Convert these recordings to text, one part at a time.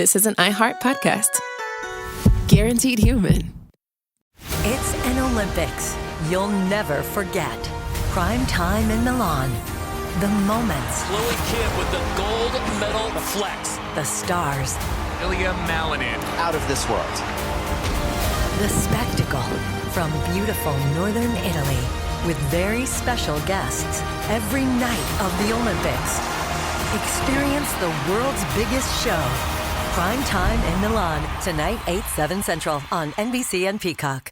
this is an iHeart podcast. Guaranteed human. It's an Olympics you'll never forget. Prime time in Milan. The moments. Chloe Kim with the gold medal flex. The stars. Ilya Malinin. Out of this world. The spectacle from beautiful northern Italy with very special guests every night of the Olympics. Experience the world's biggest show. Prime time in Milan. Tonight, 8/7 Central on NBC and Peacock.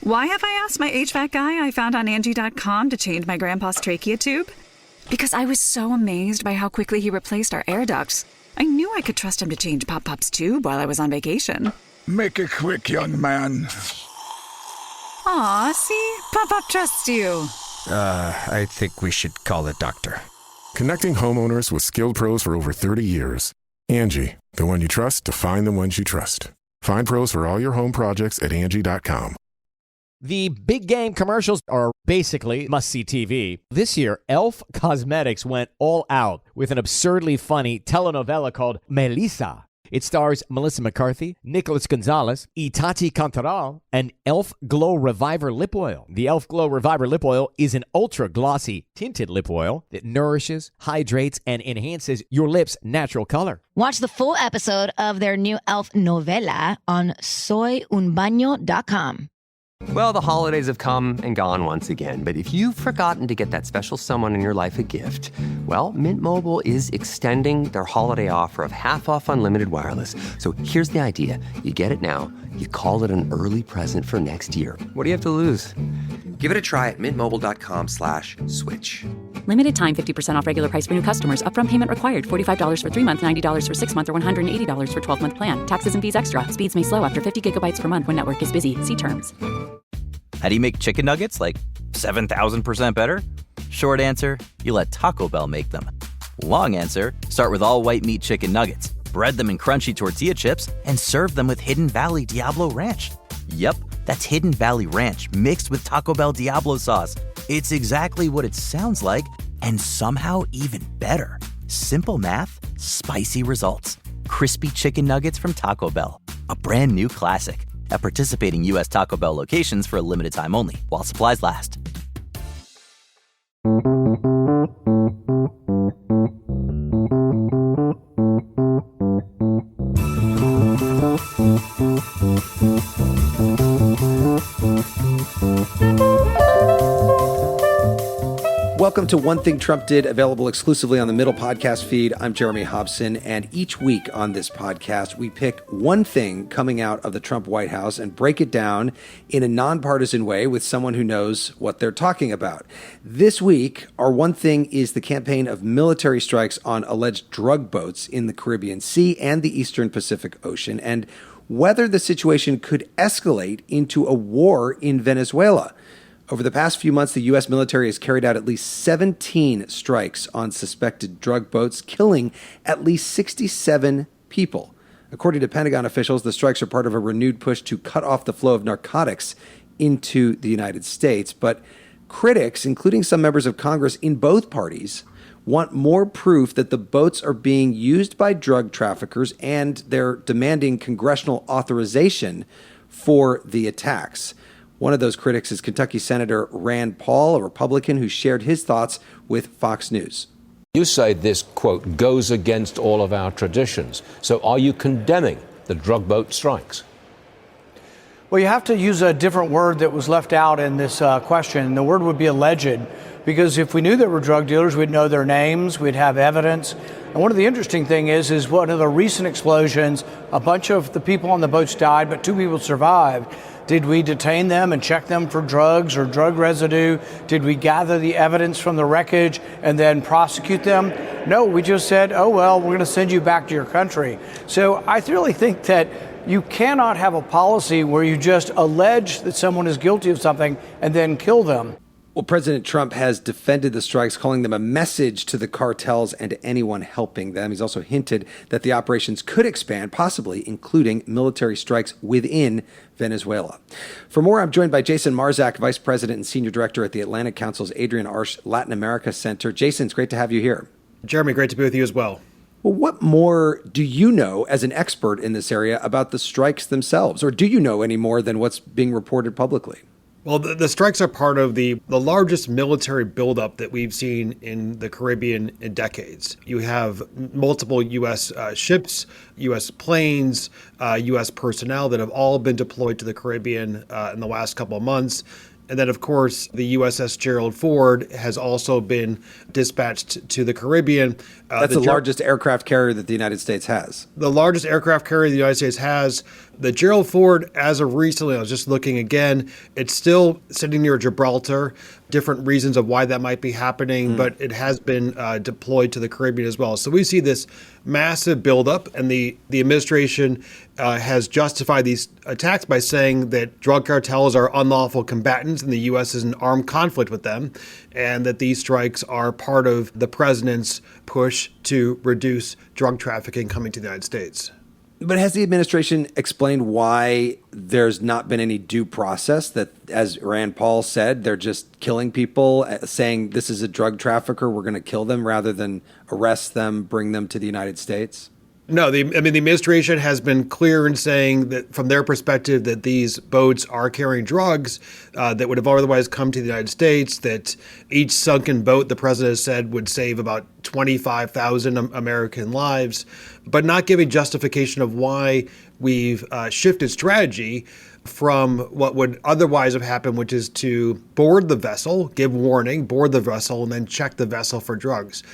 Why have I asked my HVAC guy I found on Angie.com to change my grandpa's trachea tube? Because I was so amazed by how quickly he replaced our air ducts. I knew I could trust him to change Pop-Pop's tube while I was on vacation. Make it quick, young man. Aw, see? Pop-Pop trusts you. I think we should call a doctor. Connecting homeowners with skilled pros for over 30 years. Angie, the one you trust to find the ones you trust. Find pros for all your home projects at Angie.com. The big game commercials are basically must-see TV. This year, Elf Cosmetics went all out with an absurdly funny telenovela called Melissa. It stars Melissa McCarthy, Nicholas Gonzalez, Itati Cantoral, and Elf Glow Reviver Lip Oil. The Elf Glow Reviver Lip Oil is an ultra-glossy tinted lip oil that nourishes, hydrates, and enhances your lips' natural color. Watch the full episode of their new Elf novela on soyunbaño.com. Well, the holidays have come and gone once again, but if you've forgotten to get that special someone in your life a gift, well, Mint Mobile is extending their holiday offer of half off unlimited wireless. So here's the idea. You get it now, you call it an early present for next year. What do you have to lose? Give it a try at mintmobile.com/switch. Limited time, 50% off regular price for new customers. Upfront payment required. $45 for 3 months, $90 for 6 months, or $180 for 12-month plan. Taxes and fees extra. Speeds may slow after 50 gigabytes per month when network is busy. See terms. How do you make chicken nuggets like 7,000% better? Short answer, you let Taco Bell make them. Long answer, start with all white meat chicken nuggets, bread them in crunchy tortilla chips, and serve them with Hidden Valley Diablo Ranch. Yep, that's Hidden Valley Ranch mixed with Taco Bell Diablo sauce. It's exactly what it sounds like, and somehow even better. Simple math, spicy results. Crispy chicken nuggets from Taco Bell. A brand new classic. At participating U.S. Taco Bell locations for a limited time only, while supplies last. Welcome to One Thing Trump Did, available exclusively on the Middle podcast feed. I'm Jeremy Hobson, and each week on this podcast, we pick one thing coming out of the Trump White House and break it down in a nonpartisan way with someone who knows what they're talking about. This week, our one thing is the campaign of military strikes on alleged drug boats in the Caribbean Sea and the Eastern Pacific Ocean, and whether the situation could escalate into a war in Venezuela. Over the past few months, the U.S. military has carried out at least 17 strikes on suspected drug boats, killing at least 67 people. According to Pentagon officials, the strikes are part of a renewed push to cut off the flow of narcotics into the United States. But critics, including some members of Congress in both parties, want more proof that the boats are being used by drug traffickers, and they're demanding congressional authorization for the attacks. One of those critics is Kentucky Senator Rand Paul, a Republican who shared his thoughts with Fox News. You say this, quote, goes against all of our traditions. So are you condemning the drug boat strikes? Well, you have to use a different word that was left out in this question. The word would be alleged, because if we knew there were drug dealers, we'd know their names, we'd have evidence. And one of the interesting things is one of the recent explosions, a bunch of the people on the boats died, but 2 people survived. Did we detain them and check them for drugs or drug residue? Did we gather the evidence from the wreckage and then prosecute them? No, we just said, oh, well, we're going to send you back to your country. So I really think that you cannot have a policy where you just allege that someone is guilty of something and then kill them. Well, President Trump has defended the strikes, calling them a message to the cartels and to anyone helping them. He's also hinted that the operations could expand, possibly including military strikes within Venezuela. For more, I'm joined by Jason Marczak, Vice President and Senior Director at the Atlantic Council's Adrienne Arsht Latin America Center. Jason, it's great to have you here. Jeremy, great to be with you as well. Well, what more do you know as an expert in this area about the strikes themselves? Or do you know any more than what's being reported publicly? Well, the strikes are part of the largest military buildup that we've seen in the Caribbean in decades. You have multiple U.S. Ships, U.S. planes, U.S. personnel that have all been deployed to the Caribbean in the last couple of months. And then, of course, the USS Gerald Ford has also been dispatched to the Caribbean. That's the largest aircraft carrier that the United States has. The largest aircraft carrier the United States has. The Gerald Ford, as of recently, I was just looking again, it's still sitting near Gibraltar. Different reasons of why that might be happening, but it has been deployed to the Caribbean as well. So we see this massive buildup, and the administration has justified these attacks by saying that drug cartels are unlawful combatants and the U.S. is in armed conflict with them, and that these strikes are part of the president's push to reduce drug trafficking coming to the United States. But has the administration explained why there's not been any due process, that, as Rand Paul said, they're just killing people, saying this is a drug trafficker, we're going to kill them rather than arrest them, bring them to the United States? No, the administration has been clear in saying that from their perspective that these boats are carrying drugs that would have otherwise come to the United States, that each sunken boat, the president has said, would save about 25,000 American lives, but not giving justification of why we've shifted strategy from what would otherwise have happened, which is to board the vessel, give warning, board the vessel, and then check the vessel for drugs.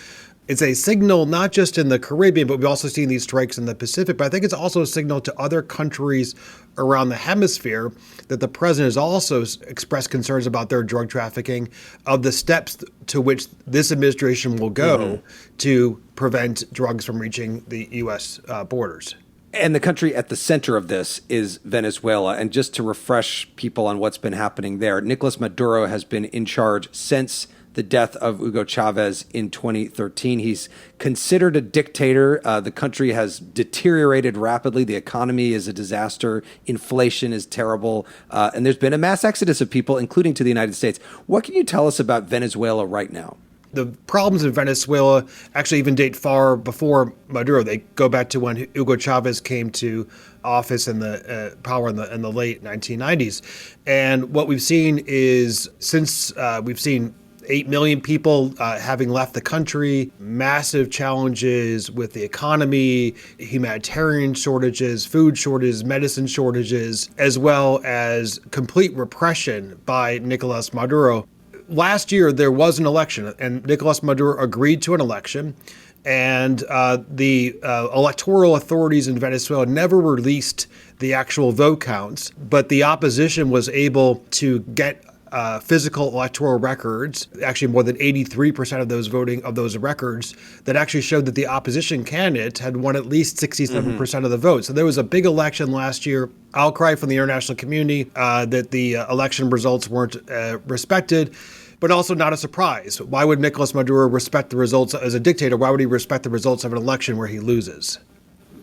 It's a signal not just in the Caribbean, but we've also seen these strikes in the Pacific. But I think it's also a signal to other countries around the hemisphere that the president has also expressed concerns about their drug trafficking, of the steps to which this administration will go to prevent drugs from reaching the U.S. borders. And the country at the center of this is Venezuela. And just to refresh people on what's been happening there, Nicolas Maduro has been in charge since the death of Hugo Chavez in 2013. He's considered a dictator. The country has deteriorated rapidly. The economy is a disaster. Inflation is terrible. And there's been a mass exodus of people, including to the United States. What can you tell us about Venezuela right now? The problems in Venezuela actually even date far before Maduro. They go back to when Hugo Chavez came to office in the power in the late 1990s. And what we've seen is, since we've seen 8 million people having left the country, massive challenges with the economy, humanitarian shortages, food shortages, medicine shortages, as well as complete repression by Nicolas Maduro. Last year, there was an election, and Nicolas Maduro agreed to an election. And the electoral authorities in Venezuela never released the actual vote counts, but the opposition was able to get physical electoral records, actually more than 83% of those records, that actually showed that the opposition candidate had won at least 67% of the vote. So there was a big election last year, outcry from the international community that the election results weren't respected, but also not a surprise. Why would Nicolas Maduro respect the results as a dictator? Why would he respect the results of an election where he loses?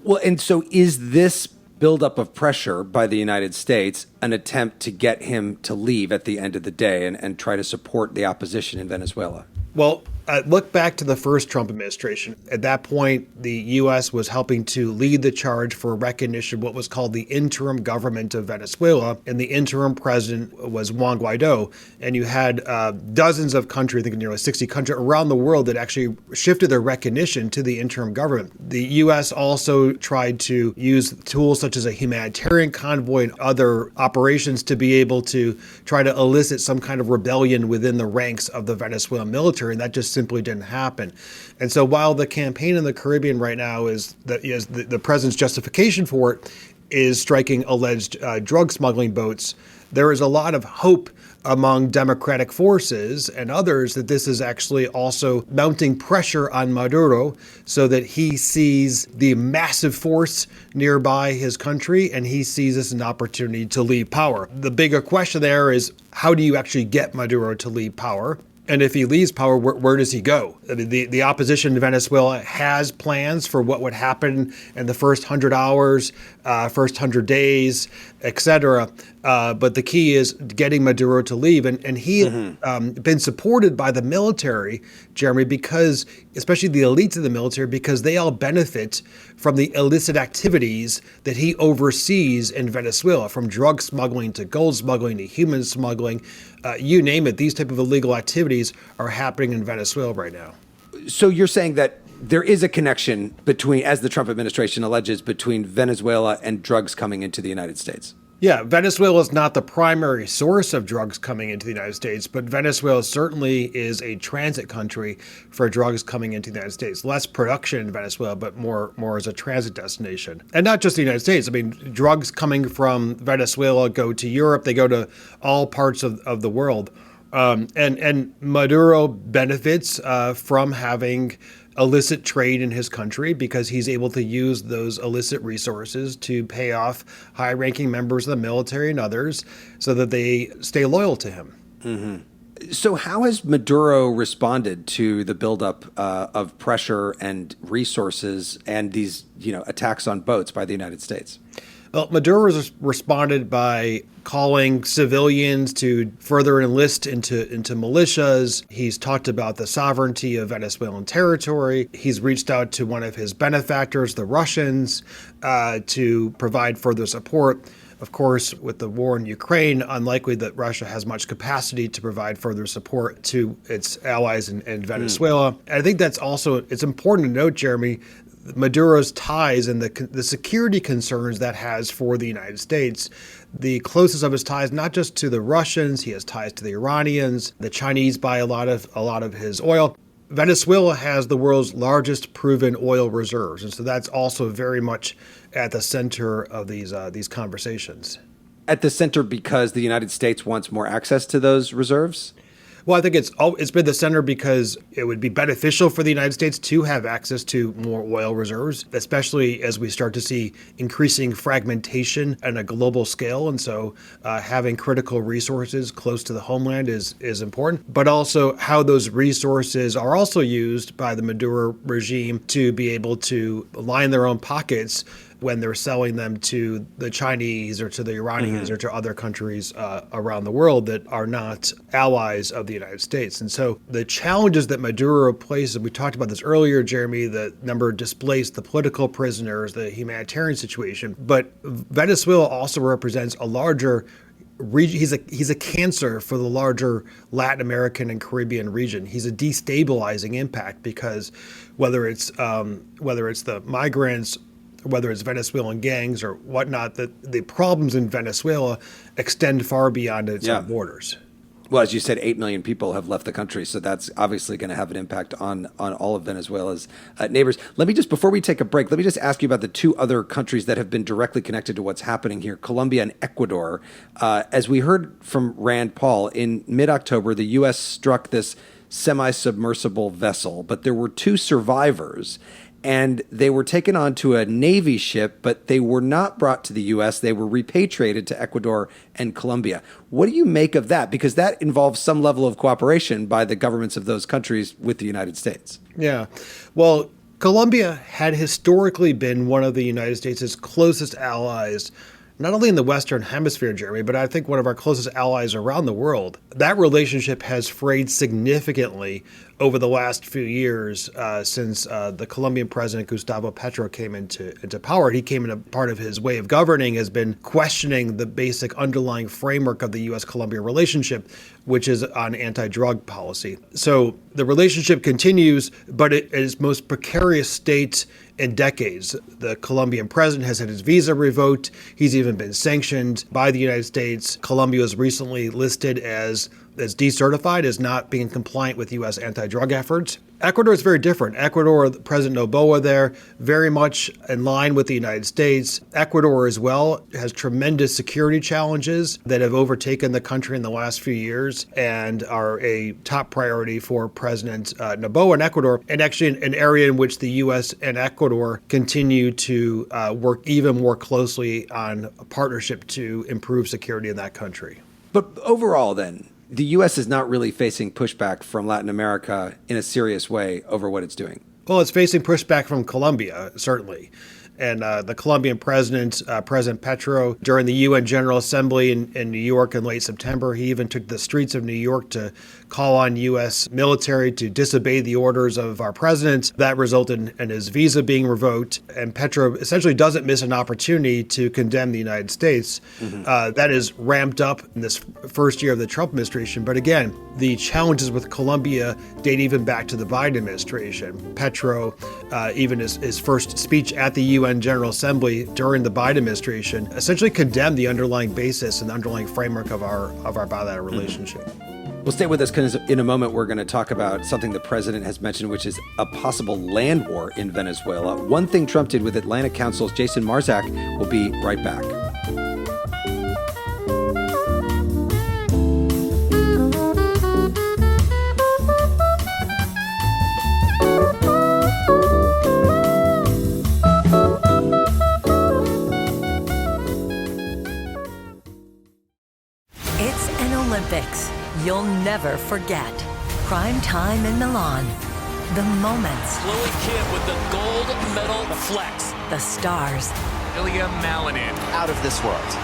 Well, and so is this buildup of pressure by the United States an attempt to get him to leave at the end of the day and try to support the opposition in Venezuela? Well, look back to the first Trump administration. At that point, the U.S. was helping to lead the charge for recognition of what was called the interim government of Venezuela, and the interim president was Juan Guaido. And you had dozens of countries, I think nearly 60 countries around the world that actually shifted their recognition to the interim government. The U.S. also tried to use tools such as a humanitarian convoy and other operations to be able to try to elicit some kind of rebellion within the ranks of the Venezuelan military, and that just simply didn't happen. And so while the campaign in the Caribbean right now is the president's justification for it is striking alleged drug smuggling boats, there is a lot of hope among democratic forces and others that this is actually also mounting pressure on Maduro so that he sees the massive force nearby his country and he sees this as an opportunity to leave power. The bigger question there is, how do you actually get Maduro to leave power? And if he leaves power, where does he go? I mean, the opposition in Venezuela has plans for what would happen in the first 100 hours, first 100 days, et cetera. But the key is getting Maduro to leave. And he been supported by the military, Jeremy, because especially the elites of the military, because they all benefit from the illicit activities that he oversees in Venezuela, from drug smuggling to gold smuggling to human smuggling. You name it, these type of illegal activities are happening in Venezuela right now. So you're saying that there is a connection between, as the Trump administration alleges, between Venezuela and drugs coming into the United States? Yeah, Venezuela is not the primary source of drugs coming into the United States, but Venezuela certainly is a transit country for drugs coming into the United States. Less production in Venezuela, but more as a transit destination. And not just the United States. I mean, drugs coming from Venezuela go to Europe. They go to all parts of the world. And Maduro benefits from having illicit trade in his country because he's able to use those illicit resources to pay off high-ranking members of the military and others so that they stay loyal to him. Mm-hmm. So how has Maduro responded to the buildup of pressure and resources and these, attacks on boats by the United States? Well, Maduro has responded by calling civilians to further enlist into militias. He's talked about the sovereignty of Venezuelan territory. He's reached out to one of his benefactors, the Russians, to provide further support. Of course, with the war in Ukraine, unlikely that Russia has much capacity to provide further support to its allies in Venezuela. And I think that's also, it's important to note, Jeremy, Maduro's ties and the security concerns that has for the United States. The closest of his ties, not just to the Russians, he has ties to the Iranians. The Chinese buy a lot of his oil. Venezuela has the world's largest proven oil reserves, and so that's also very much at the center of these conversations. At the center because the United States wants more access to those reserves? Well, I think it's been the center because it would be beneficial for the United States to have access to more oil reserves, especially as we start to see increasing fragmentation on a global scale. And so having critical resources close to the homeland is important, but also how those resources are also used by the Maduro regime to be able to line their own pockets when they're selling them to the Chinese or to the Iranians or to other countries around the world that are not allies of the United States. And so the challenges that Maduro places, we talked about this earlier, Jeremy, the number of displaced, the political prisoners, the humanitarian situation, but Venezuela also represents a larger region. He's a cancer for the larger Latin American and Caribbean region. He's a destabilizing impact because whether it's the migrants, whether it's Venezuelan gangs or whatnot, the problems in Venezuela extend far beyond its own borders. Well, as you said, 8 million people have left the country, so that's obviously going to have an impact on all of Venezuela's neighbors. Before we take a break, let me just ask you about the two other countries that have been directly connected to what's happening here, Colombia and Ecuador. As we heard from Rand Paul, in mid-October, the U.S. struck this semi-submersible vessel, but there were two survivors. And they were taken onto a Navy ship, but they were not brought to the U.S. They were repatriated to Ecuador and Colombia. What do you make of that? Because that involves some level of cooperation by the governments of those countries with the United States. Yeah. Well, Colombia had historically been one of the United States' closest allies, not only in the Western Hemisphere, Jeremy, but I think one of our closest allies around the world. That relationship has frayed significantly over the last few years since the Colombian president Gustavo Petro came into power. He came in a part of his way of governing has been questioning the basic underlying framework of the U.S.-Colombia relationship, which is on anti-drug policy. So the relationship continues, but it is most precarious state in decades. The Colombian president has had his visa revoked. He's even been sanctioned by the United States. Colombia was recently listed as decertified, as not being compliant with U.S. anti-drug efforts. Ecuador is very different. Ecuador, President Noboa there, very much in line with the United States. Ecuador as well has tremendous security challenges that have overtaken the country in the last few years and are a top priority for President Noboa in Ecuador, and actually an area in which the U.S. and Ecuador continue to work even more closely on a partnership to improve security in that country. But overall then, the U.S. is not really facing pushback from Latin America in a serious way over what it's doing. Well, it's facing pushback from Colombia, certainly. And the Colombian president, President Petro, during the UN General Assembly in New York in late September, he even took the streets of New York to call on U.S. military to disobey the orders of our president. That resulted in his visa being revoked. And Petro essentially doesn't miss an opportunity to condemn the United States. That is ramped up in this first year of the Trump administration. But again, the challenges with Colombia date even back to the Biden administration. Petro, even his first speech at the UN General Assembly during the Biden administration, essentially condemned the underlying basis and the underlying framework of our bilateral relationship. Well, stay with us because in a moment we're going to talk about something the president has mentioned, which is a possible land war in Venezuela. One Thing Trump Did with Atlantic Council's Jason Marczak. Will be right back. It's an Olympics you'll never forget. Prime time in Milan. The moments. Chloe Kim with the gold medal flex. The stars. Ilya Malinin. Out of this world.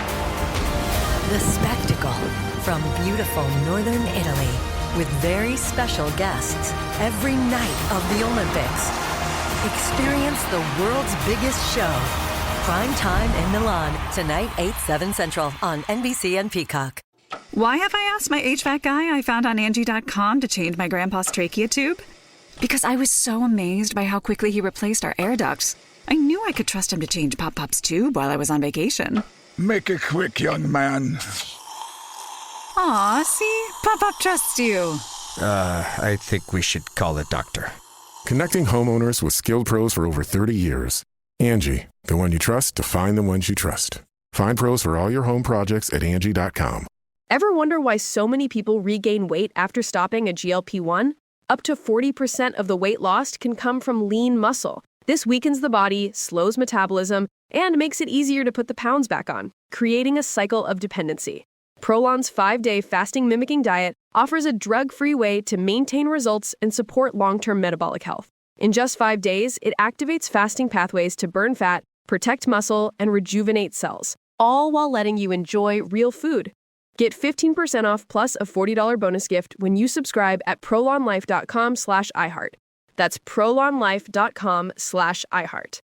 The spectacle from beautiful northern Italy with very special guests every night of the Olympics. Experience the world's biggest show. Prime time in Milan. Tonight, 8/7 Central on NBC and Peacock. Why have I asked my HVAC guy I found on Angie.com to change my grandpa's trachea tube? Because I was so amazed by how quickly he replaced our air ducts. I knew I could trust him to change Pop-Pop's tube while I was on vacation. Make it quick, young man. Aw, see? Pop-Pop trusts you. I think we should call a doctor. Connecting homeowners with skilled pros for over 30 years. Angie, the one you trust to find the ones you trust. Find pros for all your home projects at Angie.com. Ever wonder why so many people regain weight after stopping a GLP-1? Up to 40% of the weight lost can come from lean muscle. This weakens the body, slows metabolism, and makes it easier to put the pounds back on, creating a cycle of dependency. Prolon's 5-day fasting-mimicking diet offers a drug-free way to maintain results and support long-term metabolic health. In just 5 days, it activates fasting pathways to burn fat, protect muscle, and rejuvenate cells, all while letting you enjoy real food. Get 15% off plus a $40 bonus gift when you subscribe at prolonlife.com/iHeart. That's prolonlife.com/iHeart.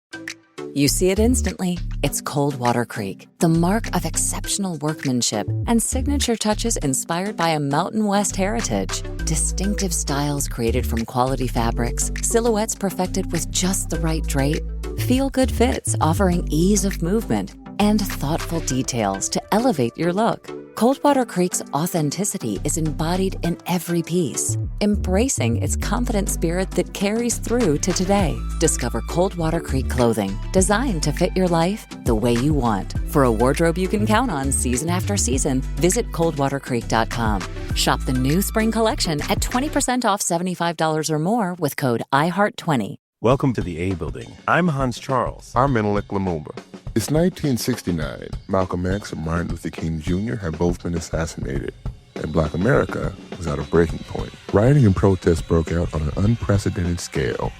You see it instantly. It's Coldwater Creek, the mark of exceptional workmanship and signature touches inspired by a Mountain West heritage. Distinctive styles created from quality fabrics, silhouettes perfected with just the right drape, feel-good fits offering ease of movement, and thoughtful details to elevate your look. Coldwater Creek's authenticity is embodied in every piece, embracing its confident spirit that carries through to today. Discover Coldwater Creek clothing, designed to fit your life the way you want. For a wardrobe you can count on season after season, visit coldwatercreek.com. Shop the new spring collection at 20% off $75 or more with code IHEART20. Welcome to the A Building. I'm Hans Charles. I'm Menelik Lumumba. It's 1969. Malcolm X and Martin Luther King Jr. had both been assassinated, and Black America was at a breaking point. Rioting and protests broke out on an unprecedented scale.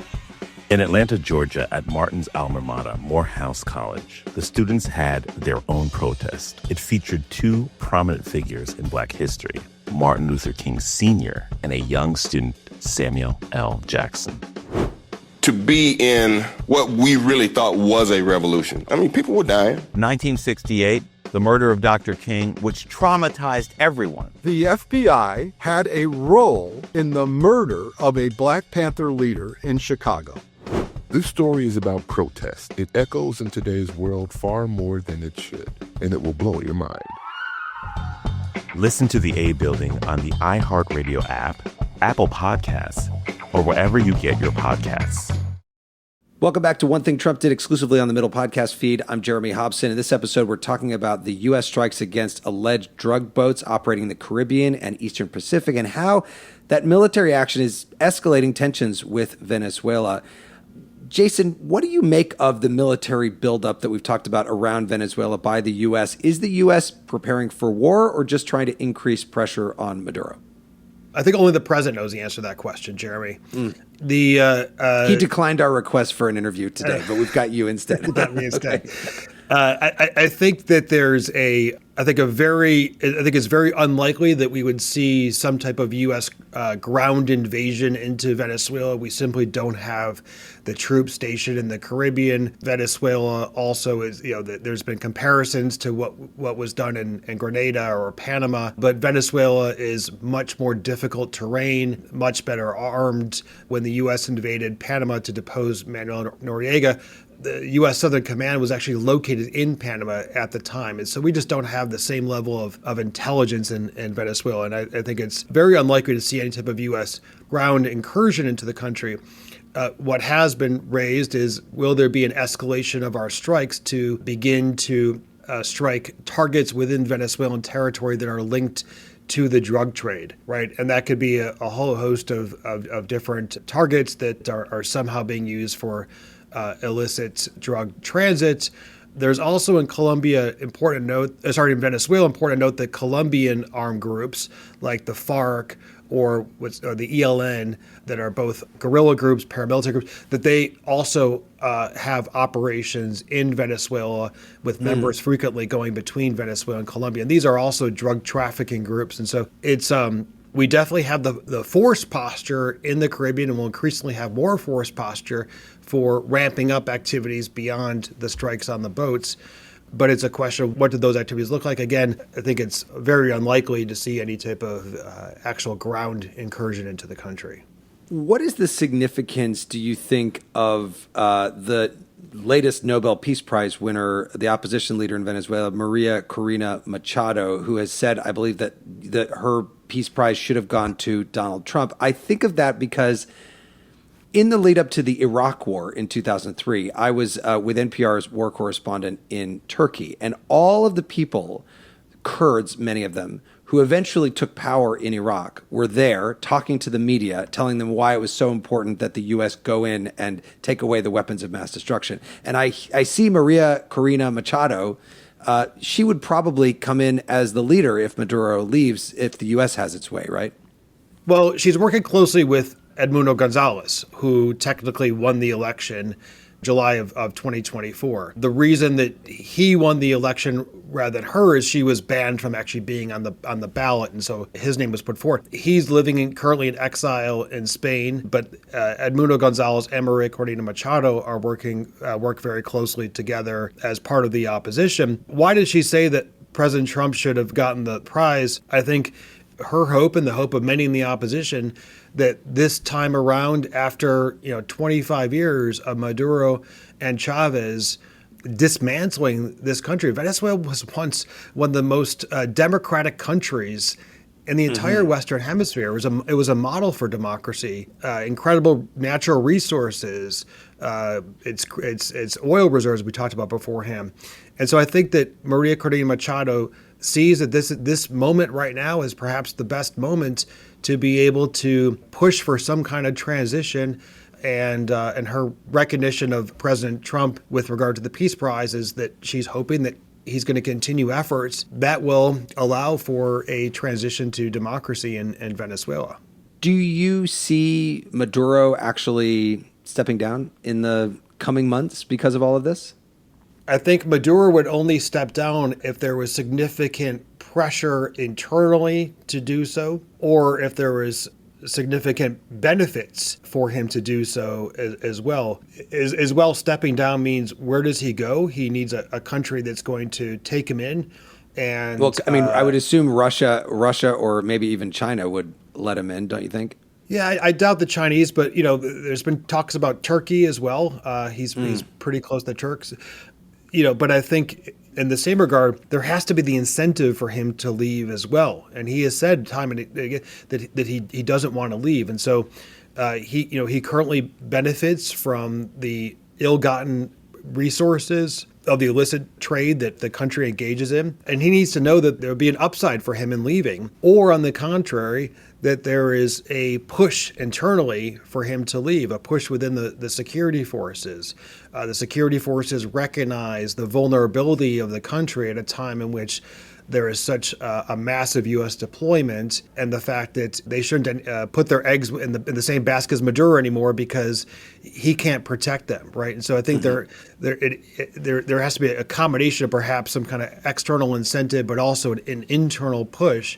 In Atlanta, Georgia, at Martin's alma mater, Morehouse College, the students had their own protest. It featured two prominent figures in Black history, Martin Luther King Sr. and a young student, Samuel L. Jackson. To be in what we really thought was a revolution. I mean, people were dying. 1968, the murder of Dr. King, which traumatized everyone. The FBI had a role in the murder of a Black Panther leader in Chicago. This story is about protest. It echoes in today's world far more than it should, and it will blow your mind. Listen to the A Building on the iHeartRadio app, Apple Podcasts, or wherever you get your podcasts. Welcome back to One Thing Trump Did exclusively on the Middle podcast feed. I'm Jeremy Hobson. In this episode, we're talking about the U.S. strikes against alleged drug boats operating in the Caribbean and Eastern Pacific and how that military action is escalating tensions with Venezuela. Jason, what do you make of the military buildup that we've talked about around Venezuela by the U.S.? Is the U.S. preparing for war or just trying to increase pressure on Maduro? I think only the president knows the answer to that question, Jeremy. He declined our request for an interview today, but we've got you instead. Got me instead. I think that I think it's very unlikely that we would see some type of U.S. Ground invasion into Venezuela. We simply don't have the troops stationed in the Caribbean. Venezuela also is, there's been comparisons to what was done in Grenada or Panama, but Venezuela is much more difficult terrain, much better armed. When the U.S. invaded Panama to depose Manuel Noriega, the U.S. Southern Command was actually located in Panama at the time. And so we just don't have the same level of intelligence in Venezuela. And I think it's very unlikely to see any type of U.S. ground incursion into the country. What has been raised is, will there be an escalation of our strikes to begin to strike targets within Venezuelan territory that are linked to the drug trade, right? And that could be a whole host of different targets that are somehow being used for illicit drug transit. There's also in Venezuela important to note that Colombian armed groups like the FARC or the ELN, that are both guerrilla groups, paramilitary groups, that they also have operations in Venezuela with members frequently going between Venezuela and Colombia. And these are also drug trafficking groups. And so it's we definitely have the force posture in the Caribbean, and we'll increasingly have more force posture for ramping up activities beyond the strikes on the boats. But it's a question of what do those activities look like? Again, I think it's very unlikely to see any type of actual ground incursion into the country. What is the significance, do you think, of the latest Nobel Peace Prize winner, the opposition leader in Venezuela, Maria Corina Machado, who has said, I believe, that her Peace Prize should have gone to Donald Trump? I think of that because in the lead up to the Iraq War in 2003, I was with NPR's war correspondent in Turkey, and all of the people, Kurds, many of them, who eventually took power in Iraq were there talking to the media, telling them why it was so important that the U.S. go in and take away the weapons of mass destruction. And I see Maria Corina Machado. She would probably come in as the leader if Maduro leaves, if the U.S. has its way, right? Well, she's working closely with Edmundo Gonzalez, who technically won the election July of 2024. The reason that he won the election rather than her is she was banned from actually being on the ballot, and so his name was put forth. He's currently in exile in Spain, but Edmundo Gonzalez and Maria Corina Machado are work very closely together as part of the opposition. Why did she say that President Trump should have gotten the prize? I think her hope and the hope of many in the opposition that this time around, after 25 years of Maduro and Chavez dismantling this country, Venezuela was once one of the most democratic countries in the entire Western Hemisphere. It was a model for democracy, incredible natural resources, its oil reserves we talked about beforehand. And so I think that Maria Corina Machado sees that this moment right now is perhaps the best moment to be able to push for some kind of transition, and her recognition of President Trump with regard to the Peace Prize is that she's hoping that he's going to continue efforts that will allow for a transition to democracy in Venezuela. Do you see Maduro actually stepping down in the coming months because of all of this? I think Maduro would only step down if there was significant pressure internally to do so, or if there was significant benefits for him to do so as well. As well, stepping down means, where does he go? He needs a country that's going to take him in. And well, I mean, I would assume Russia, or maybe even China would let him in, don't you think? Yeah, I doubt the Chinese, but there's been talks about Turkey as well. He's pretty close to the Turks. But I think in the same regard, there has to be the incentive for him to leave as well. And he has said time and again that he doesn't want to leave. And so he currently benefits from the ill-gotten resources of the illicit trade that the country engages in. And he needs to know that there will be an upside for him in leaving. Or on the contrary, that there is a push internally for him to leave, a push within the security forces. The security forces recognize the vulnerability of the country at a time in which there is such a massive U.S. deployment, and the fact that they shouldn't put their eggs in the same basket as Maduro anymore because he can't protect them, right? And so I think there has to be a combination of perhaps some kind of external incentive, but also an internal push.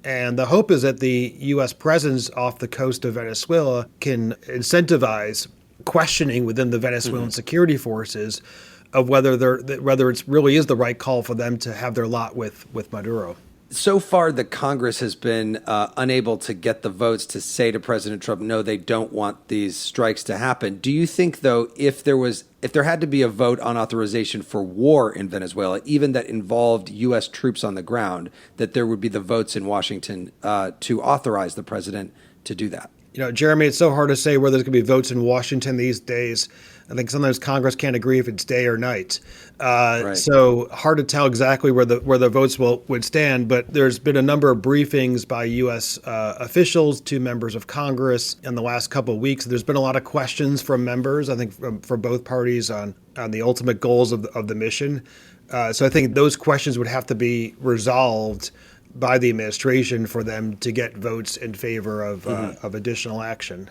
And the hope is that the U.S. presence off the coast of Venezuela can incentivize questioning within the Venezuelan security forces of whether it really is the right call for them to have their lot with Maduro. So far, the Congress has been unable to get the votes to say to President Trump, no, they don't want these strikes to happen. Do you think, though, if there had to be a vote on authorization for war in Venezuela, even that involved U.S. troops on the ground, that there would be the votes in Washington to authorize the president to do that? Jeremy, it's so hard to say whether there's going to be votes in Washington these days. I think sometimes Congress can't agree if it's day or night. Right. So hard to tell exactly where the votes would stand. But there's been a number of briefings by U.S. officials to members of Congress in the last couple of weeks. There's been a lot of questions from members, I think, from both parties on the ultimate goals of the mission. So I think those questions would have to be resolved by the administration for them to get votes in favor of additional action.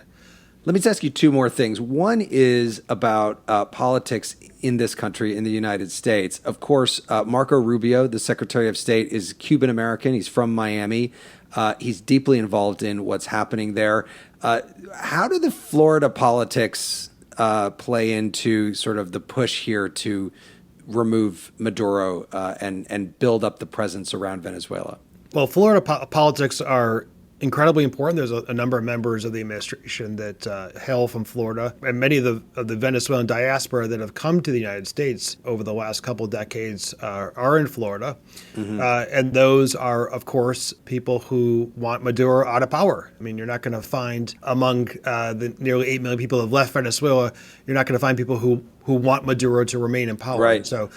Let me just ask you two more things. One is about politics in this country, in the United States. Of course, Marco Rubio, the Secretary of State, is Cuban-American. He's from Miami. He's deeply involved in what's happening there. How do the Florida politics play into sort of the push here to remove Maduro and build up the presence around Venezuela? Well, Florida politics are incredibly important. There's a number of members of the administration that hail from Florida, and many of the Venezuelan diaspora that have come to the United States over the last couple of decades are in Florida. And those are, of course, people who want Maduro out of power. I mean, you're not going to find among the nearly 8 million people who have left Venezuela, you're not going to find people who want Maduro to remain in power. Right. So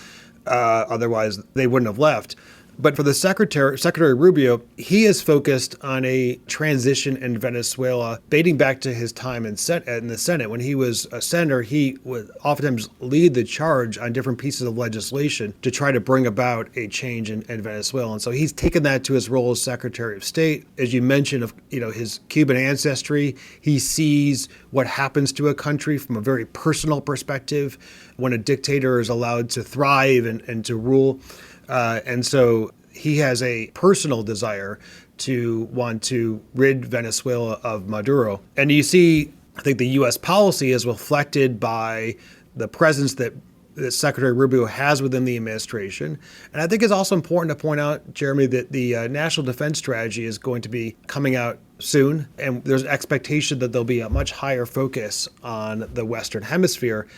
otherwise, they wouldn't have left. But for the Secretary Rubio, he is focused on a transition in Venezuela dating back to his time in the Senate. When he was a senator, he would oftentimes lead the charge on different pieces of legislation to try to bring about a change in Venezuela. And so he's taken that to his role as Secretary of State. As you mentioned, of his Cuban ancestry, he sees what happens to a country from a very personal perspective when a dictator is allowed to thrive and to rule. And so he has a personal desire to want to rid Venezuela of Maduro. And you see, I think the U.S. policy is reflected by the presence that Secretary Rubio has within the administration. And I think it's also important to point out, Jeremy, that the National Defense Strategy is going to be coming out soon. And there's an expectation that there'll be a much higher focus on the Western Hemisphere,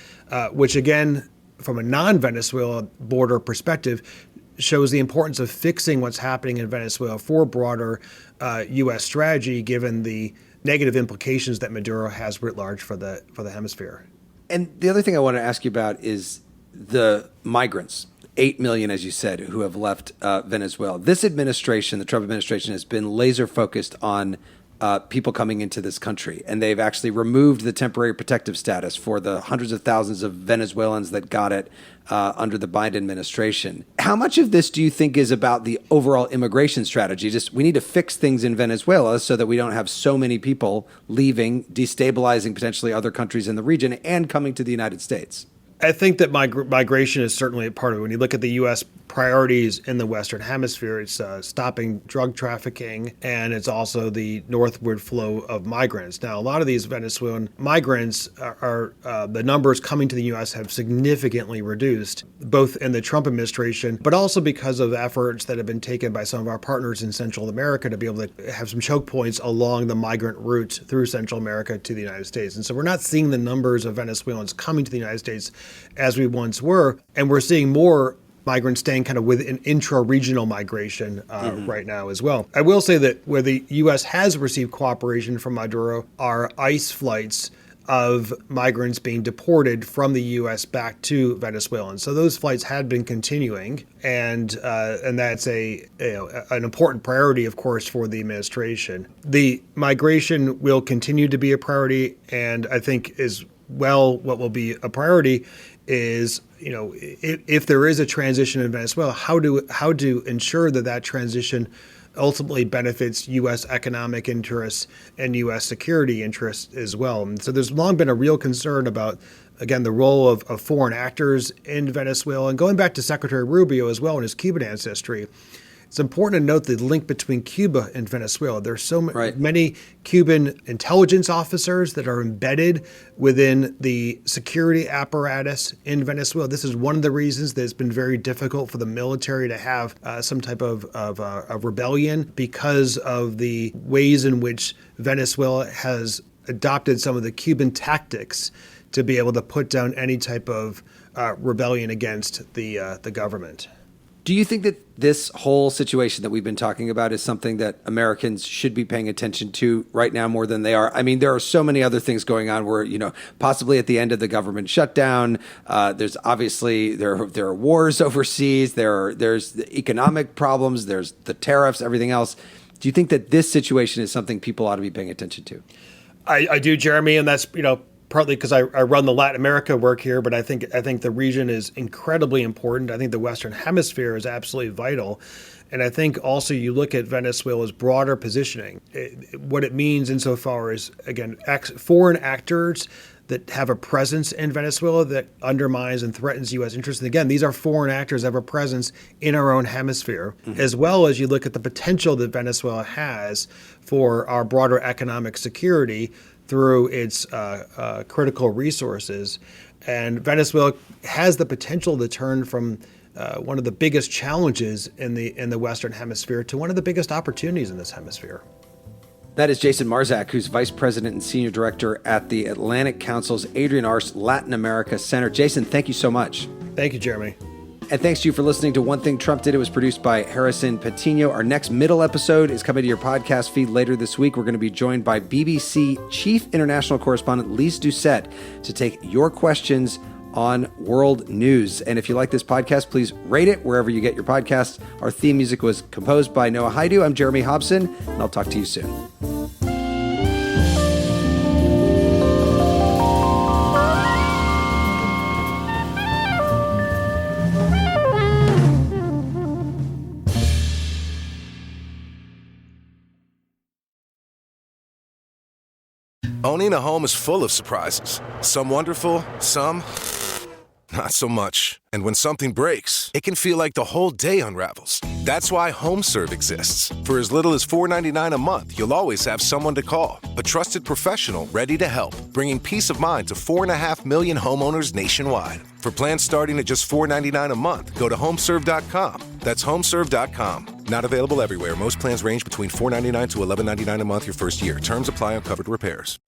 which again, from a non-Venezuela border perspective, shows the importance of fixing what's happening in Venezuela for broader U.S. strategy, given the negative implications that Maduro has writ large for the hemisphere. And the other thing I want to ask you about is the migrants, 8 million, as you said, who have left Venezuela. This administration, the Trump administration, has been laser focused on people coming into this country, and they've actually removed the temporary protective status for the hundreds of thousands of Venezuelans that got it under the Biden administration. How much of this do you think is about the overall immigration strategy? Just we need to fix things in Venezuela so that we don't have so many people leaving, destabilizing potentially other countries in the region and coming to the United States? I think that migration is certainly a part of it. When you look at the U.S. priorities in the Western Hemisphere, it's stopping drug trafficking, and it's also the northward flow of migrants. Now, a lot of these Venezuelan migrants are the numbers coming to the U.S. have significantly reduced, both in the Trump administration, but also because of efforts that have been taken by some of our partners in Central America to be able to have some choke points along the migrant route through Central America to the United States. And so we're not seeing the numbers of Venezuelans coming to the United States as we once were, and we're seeing more migrants staying kind of with an intra-regional migration right now as well. I will say that where the U.S. has received cooperation from Maduro are ICE flights of migrants being deported from the U.S. back to Venezuela. And so those flights had been continuing, and that's an important priority, of course, for the administration. The migration will continue to be a priority, and I think as well what will be a priority is, if there is a transition in Venezuela, how to ensure that transition ultimately benefits U.S. economic interests and U.S. security interests as well. And so there's long been a real concern about, again, the role of foreign actors in Venezuela. And going back to Secretary Rubio as well in his Cuban ancestry, it's important to note the link between Cuba and Venezuela. There's so many Cuban intelligence officers that are embedded within the security apparatus in Venezuela. This is one of the reasons that it's been very difficult for the military to have some type of rebellion, because of the ways in which Venezuela has adopted some of the Cuban tactics to be able to put down any type of rebellion against the government. Do you think that this whole situation that we've been talking about is something that Americans should be paying attention to right now more than they are? I mean, there are so many other things going on where, possibly at the end of the government shutdown, there's obviously, there are wars overseas, there's the economic problems, there's the tariffs, everything else. Do you think that this situation is something people ought to be paying attention to? I do, Jeremy, and that's, partly because I run the Latin America work here, but I think the region is incredibly important. I think the Western Hemisphere is absolutely vital. And I think also you look at Venezuela's broader positioning, what it means insofar as, again, foreign actors that have a presence in Venezuela that undermines and threatens U.S. interests. And again, these are foreign actors that have a presence in our own hemisphere, as well as you look at the potential that Venezuela has for our broader economic security through its critical resources. And Venezuela has the potential to turn from one of the biggest challenges in the Western Hemisphere to one of the biggest opportunities in this hemisphere. That is Jason Marczak, who's Vice President and Senior Director at the Atlantic Council's Adrienne Arsht Latin America Center. Jason, thank you so much. Thank you, Jeremy. And thanks to you for listening to One Thing Trump Did. It was produced by Harrison Patino. Our next middle episode is coming to your podcast feed later this week. We're going to be joined by BBC Chief International Correspondent Lise Doucette to take your questions on world news. And if you like this podcast, please rate it wherever you get your podcasts. Our theme music was composed by Noah Haidu. I'm Jeremy Hobson, and I'll talk to you soon. Owning a home is full of surprises. Some wonderful, some not so much. And when something breaks, it can feel like the whole day unravels. That's why HomeServe exists. For as little as $4.99 a month, you'll always have someone to call. A trusted professional ready to help, bringing peace of mind to 4.5 million homeowners nationwide. For plans starting at just $4.99 a month, go to HomeServe.com. That's HomeServe.com. Not available everywhere. Most plans range between $4.99 to $11.99 a month your first year. Terms apply on covered repairs.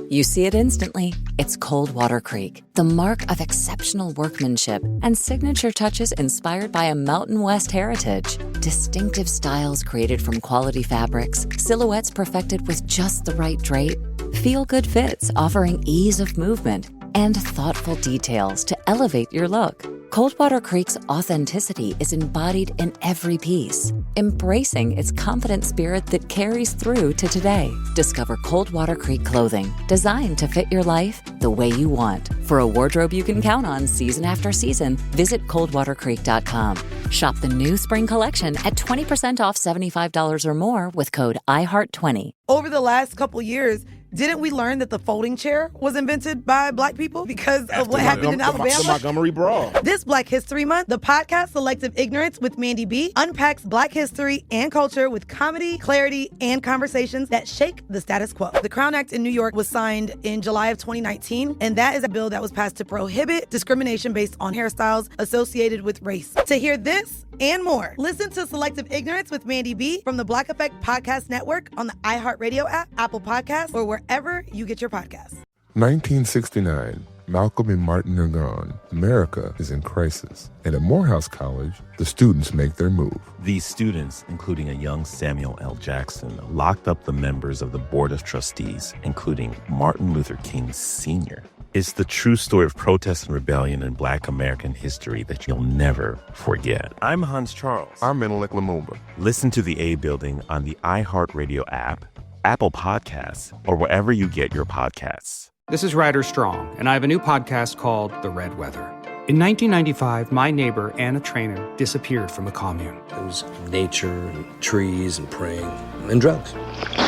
You see it instantly. It's Cold Water Creek, the mark of exceptional workmanship and signature touches inspired by a Mountain West heritage. Distinctive styles created from quality fabrics, silhouettes perfected with just the right drape, feel-good fits offering ease of movement, and thoughtful details to elevate your look. Coldwater Creek's authenticity is embodied in every piece, embracing its confident spirit that carries through to today. Discover Coldwater Creek clothing, designed to fit your life the way you want. For a wardrobe you can count on season after season, visit coldwatercreek.com. Shop the new spring collection at 20% off $75 or more with code IHEART20. Over the last couple years, didn't we learn that the folding chair was invented by Black people because of what happened in Alabama? The Montgomery Brawl. This Black History Month, the podcast Selective Ignorance with Mandy B unpacks Black history and culture with comedy, clarity, and conversations that shake the status quo. The Crown Act in New York was signed in July of 2019, and that is a bill that was passed to prohibit discrimination based on hairstyles associated with race. To hear this and more, listen to Selective Ignorance with Mandy B from the Black Effect Podcast Network on the iHeartRadio app, Apple Podcasts, or wherever you get your podcasts. 1969, Malcolm and Martin are gone. America is in crisis. And at Morehouse College, the students make their move. These students, including a young Samuel L. Jackson, locked up the members of the Board of Trustees, including Martin Luther King Sr. It's the true story of protest and rebellion in Black American history that you'll never forget. I'm Hans Charles. I'm Menelik Lumumba. Listen to The A Building on the iHeartRadio app, Apple Podcasts, or wherever you get your podcasts. This is Ryder Strong, and I have a new podcast called The Red Weather. In 1995, my neighbor, Anna Trainer, disappeared from a commune. It was nature and trees and praying and drugs.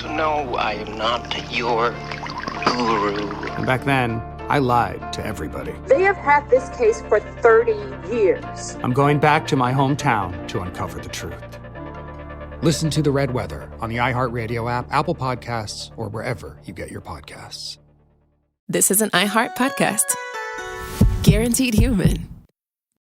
So no, I am not your guru. And back then, I lied to everybody. They have had this case for 30 years. I'm going back to my hometown to uncover the truth. Listen to The Red Weather on the iHeartRadio app, Apple Podcasts, or wherever you get your podcasts. This is an iHeart podcast. Guaranteed Human.